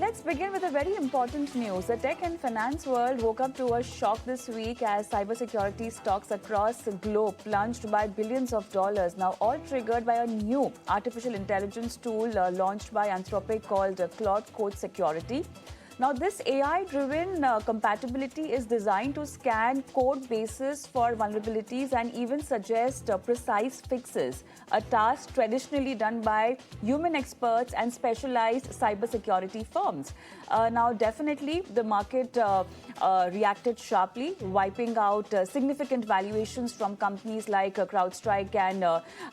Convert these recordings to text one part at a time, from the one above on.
let's begin with a very important news. The tech and finance world woke up to a shock this week as cybersecurity stocks across the globe plunged by billions of dollars. Now, all triggered by a new artificial intelligence tool launched by Anthropic called Claude Code Security. Now, this AI-driven compatibility is designed to scan code bases for vulnerabilities and even suggest precise fixes, a task traditionally done by human experts and specialized cybersecurity firms. Now, definitely, the market reacted sharply, wiping out significant valuations from companies like CrowdStrike and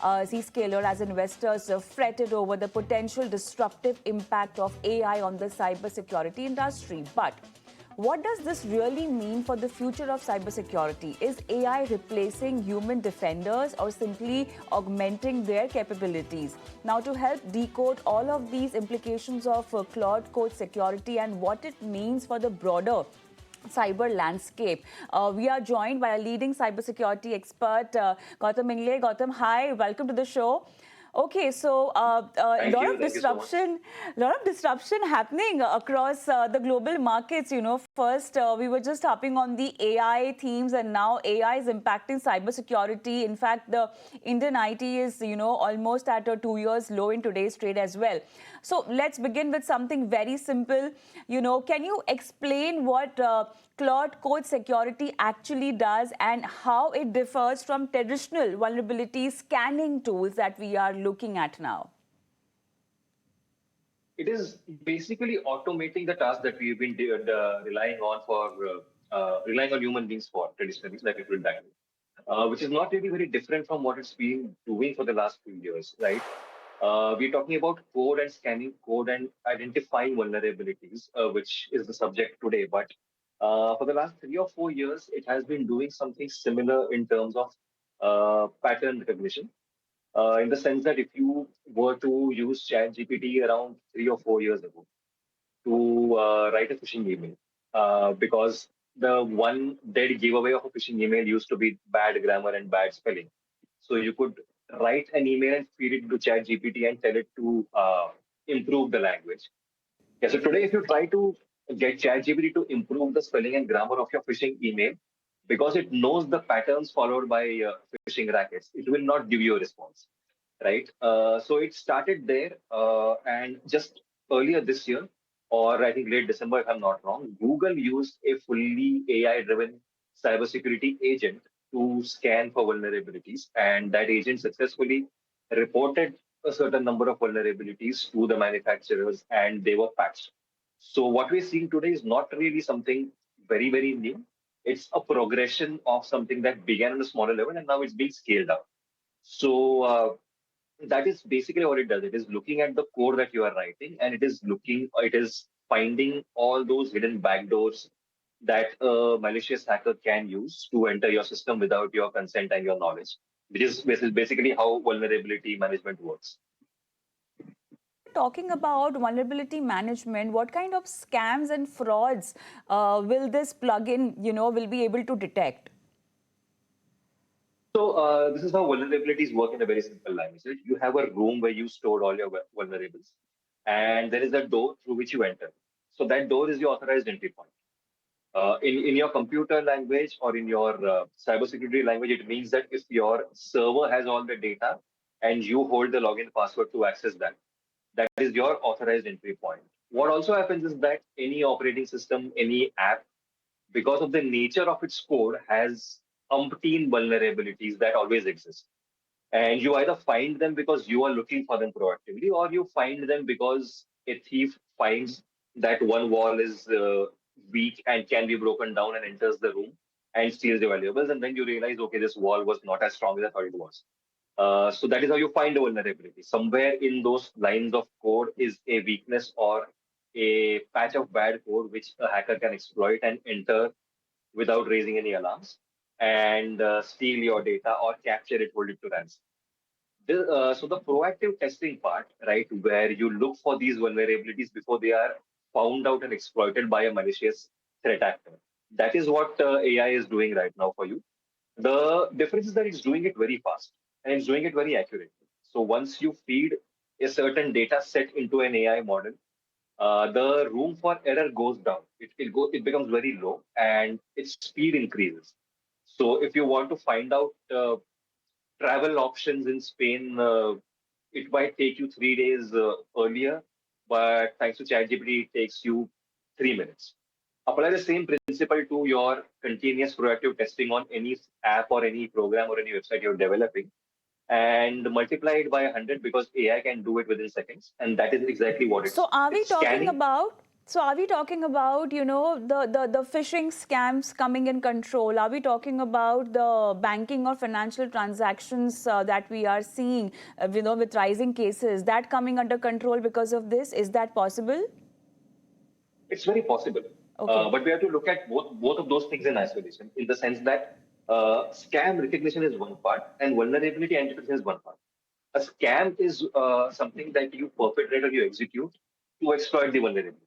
Zscaler as investors fretted over the potential disruptive impact of AI on the cybersecurity industry. But what does this really mean for the future of cybersecurity? Is AI replacing human defenders or simply augmenting their capabilities? Now, to help decode all of these implications of Claude Code Security and what it means for the broader cyber landscape, we are joined by a leading cybersecurity expert, Gautam Ingle. Gautam, hi, welcome to the show. Okay, so a lot of disruption happening across the global markets. You know, first we were just harping on the AI themes, and now AI is impacting cybersecurity. In fact, the Indian IT is, almost at a 2 years low in today's trade as well. So let's begin with something very simple. Can you explain what Claude Code Security actually does and how it differs from traditional vulnerability scanning tools that we are looking at now? It is basically automating the task that we've been relying on human beings for traditionally, like it will die, which is not really very different from what it's been doing for the last few years, right? We're talking about code and scanning code and identifying vulnerabilities, which is the subject today. But for the last 3 or 4 years, it has been doing something similar in terms of pattern recognition. In the sense that if you were to use ChatGPT around 3 or 4 years ago to write a phishing email, because the one dead giveaway of a phishing email used to be bad grammar and bad spelling. So you could write an email and feed it to ChatGPT and tell it to improve the language. Yeah, so today, if you try to get ChatGPT to improve the spelling and grammar of your phishing email, because it knows the patterns followed by phishing rackets, it will not give you a response, right? So it started there, and just earlier this year, or I think late December, if I'm not wrong, Google used a fully AI-driven cybersecurity agent to scan for vulnerabilities, and that agent successfully reported a certain number of vulnerabilities to the manufacturers, and they were patched. So what we're seeing today is not really something very, very new. It's a progression of something that began on a smaller level, and now it's being scaled up. So that is basically what it does. It is looking at the code that you are writing, and it is finding all those hidden backdoors that a malicious hacker can use to enter your system without your consent and your knowledge, which is basically how vulnerability management works. Talking about vulnerability management, what kind of scams and frauds will this plugin, will be able to detect? So this is how vulnerabilities work in a very simple language. Right? You have a room where you stored all your vulnerabilities, and there is a door through which you enter. So that door is your authorized entry point. In your computer language or in your cybersecurity language, it means that if your server has all the data and you hold the login password to access that, that is your authorized entry point. What also happens is that any operating system, any app, because of the nature of its code, has umpteen vulnerabilities that always exist. And you either find them because you are looking for them proactively, or you find them because a thief finds that one wall is weak and can be broken down and enters the room and steals the valuables. And then you realize, okay, this wall was not as strong as I thought it was. So that is how you find a vulnerability. Somewhere in those lines of code is a weakness or a patch of bad code which a hacker can exploit and enter without raising any alarms and steal your data or capture it, hold it to ransom. So the proactive testing part, right, where you look for these vulnerabilities before they are found out and exploited by a malicious threat actor. That is what AI is doing right now for you. The difference is that it's doing it very fast and it's doing it very accurately. So once you feed a certain data set into an AI model, the room for error goes down. It becomes very low, and its speed increases. So if you want to find out travel options in Spain, it might take you 3 days earlier, but thanks to ChatGPT, it takes you 3 minutes. Apply the same principle to your continuous proactive testing on any app or any program or any website you're developing, and multiply it by 100 because AI can do it within seconds, and that is exactly what So are we it's talking scanning. about the phishing scams coming in control? Are we talking about the banking or financial transactions that we are seeing, with rising cases, that coming under control because of this? Is that possible? It's very possible, Okay. but we have to look at both of those things in isolation, in the sense that scam recognition is one part and vulnerability identification is one part. A scam is something that you perpetrate or you execute to exploit the vulnerability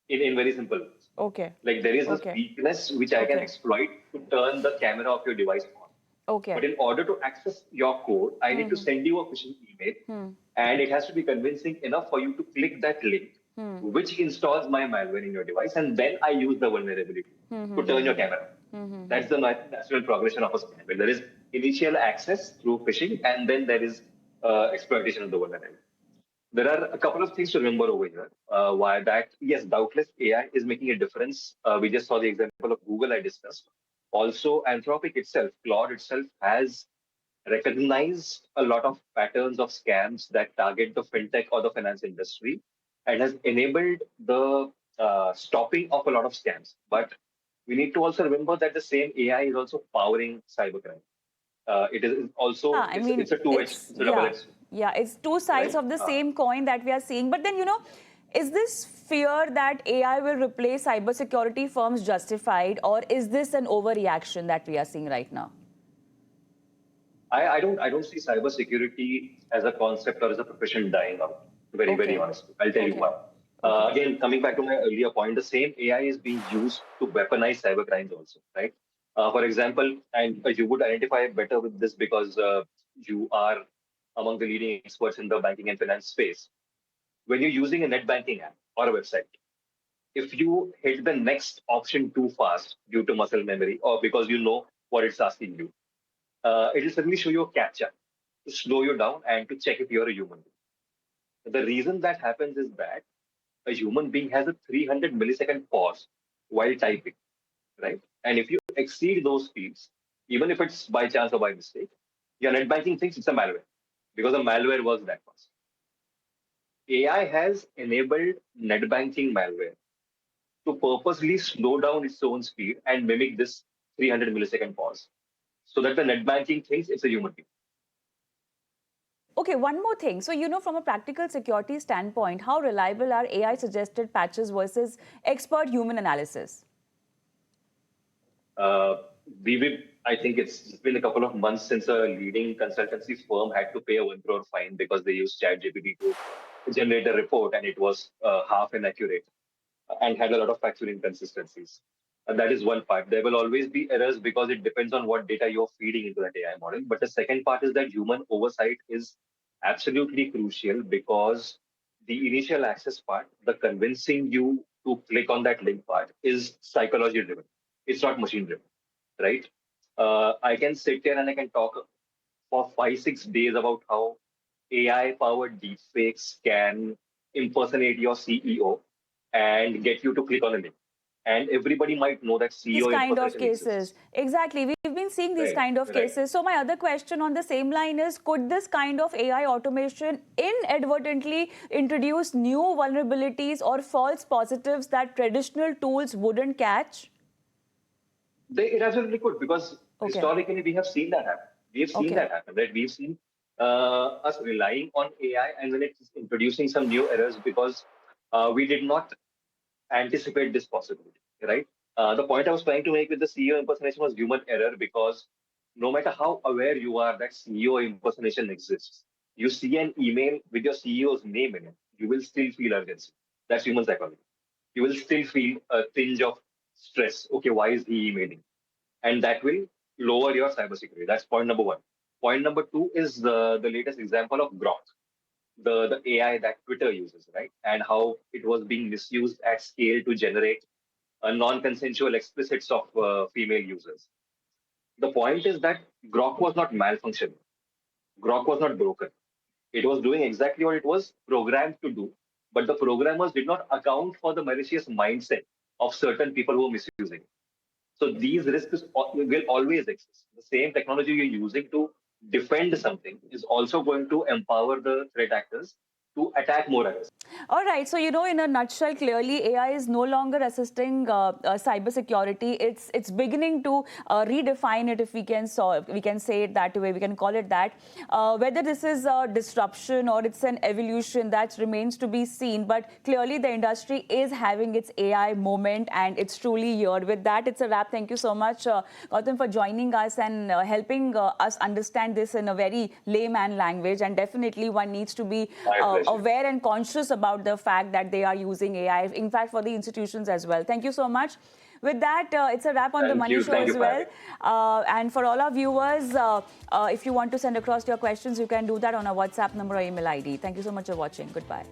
in very simple words. Okay. Like there is this Okay. weakness which I can Okay. exploit to turn the camera of your device on. Okay. But in order to access your code, I need to send you a phishing email, and it has to be convincing enough for you to click that link, which installs my malware in your device, and then I use the vulnerability to turn your camera on. That's the natural progression of a scam. There is initial access through phishing, and then there is exploitation of the vulnerability. There are a couple of things to remember over here. Why that? Yes, doubtless AI is making a difference. We just saw the example of Google I discussed. Also, Anthropic itself, Claude itself, has recognized a lot of patterns of scams that target the fintech or the finance industry and has enabled the stopping of a lot of scams. But we need to also remember that the same AI is also powering cybercrime. It is Yeah, also I mean, it's a two-edged, it's it's a yeah, double-edged sword, yeah, it's two sides right? of the same coin that we are seeing. But then, is this fear that AI will replace cybersecurity firms justified, or is this an overreaction that we are seeing right now? I don't see cybersecurity as a concept or as a profession dying out. Very, very Okay, honestly. I'll tell you okay, why. okay. Again, coming back to my earlier point, the same AI is being used to weaponize cyber crimes also, right? For example, and you would identify better with this because you are among the leading experts in the banking and finance space. When you're using a net banking app or a website, if you hit the next option too fast due to muscle memory or because you know what it's asking you, it will suddenly show you a captcha to slow you down and to check if you're a human being. The reason that happens is that a human being has a 300 millisecond pause while typing, right? And if you exceed those speeds, even if it's by chance or by mistake, your net banking thinks it's a malware because the malware works that fast. AI has enabled net banking malware to purposely slow down its own speed and mimic this 300 millisecond pause so that the net banking thinks it's a human being. Okay, one more thing. So, from a practical security standpoint, how reliable are AI suggested patches versus expert human analysis? Uh, I think it's been a couple of months since a leading consultancy firm had to pay a 1 crore fine because they used ChatGPT to generate a report and it was half inaccurate and had a lot of factual inconsistencies. And that is one part. There will always be errors because it depends on what data you're feeding into that AI model. But the second part is that human oversight is absolutely crucial because the initial access part, the convincing you to click on that link part, is psychology driven. It's not machine driven, right? I can sit here and I can talk for 5, 6 days about how AI powered deepfakes can impersonate your CEO and get you to click on a link. And everybody might know that These CEO kind of impersonation cases. exists. Exactly. We've been seeing these Right, kind of right. cases. So my other question on the same line is, could this kind of AI automation inadvertently introduce new vulnerabilities or false positives that traditional tools wouldn't catch? It absolutely could because Okay. historically we have seen that happen. We have seen Okay. that happen, right? We've seen us relying on AI and then it's introducing some new errors because we did not anticipate this possibility, right? The point I was trying to make with the CEO impersonation was human error because no matter how aware you are that CEO impersonation exists, you see an email with your CEO's name in it, you will still feel urgency. That's human psychology. You will still feel a tinge of stress. Okay, why is he emailing? And that will lower your cybersecurity. That's point number one. Point number two is the latest example of Grok. the AI that Twitter uses, right? And how it was being misused at scale to generate non-consensual explicits of female users. The point is that Grok was not malfunctioning. Grok was not broken. It was doing exactly what it was programmed to do, but the programmers did not account for the malicious mindset of certain people who were misusing it. So these risks will always exist. The same technology you're using to defend something is also going to empower the threat actors to attack more aggressively. All right. So, in a nutshell, clearly AI is no longer assisting cybersecurity. It's beginning to redefine it, if we can say it that way. We can call it that. Whether this is a disruption or it's an evolution, that remains to be seen. But clearly, the industry is having its AI moment, and it's truly here. With that, it's a wrap. Thank you so much, Gautam, for joining us and helping us understand this in a very layman language. And definitely, one needs to be aware and conscious about the fact that they are using AI, in fact, for the institutions as well. Thank you so much. With that, it's a wrap on the Money Show as well. And for all our viewers, if you want to send across your questions, you can do that on our WhatsApp number or email ID. Thank you so much for watching. Goodbye.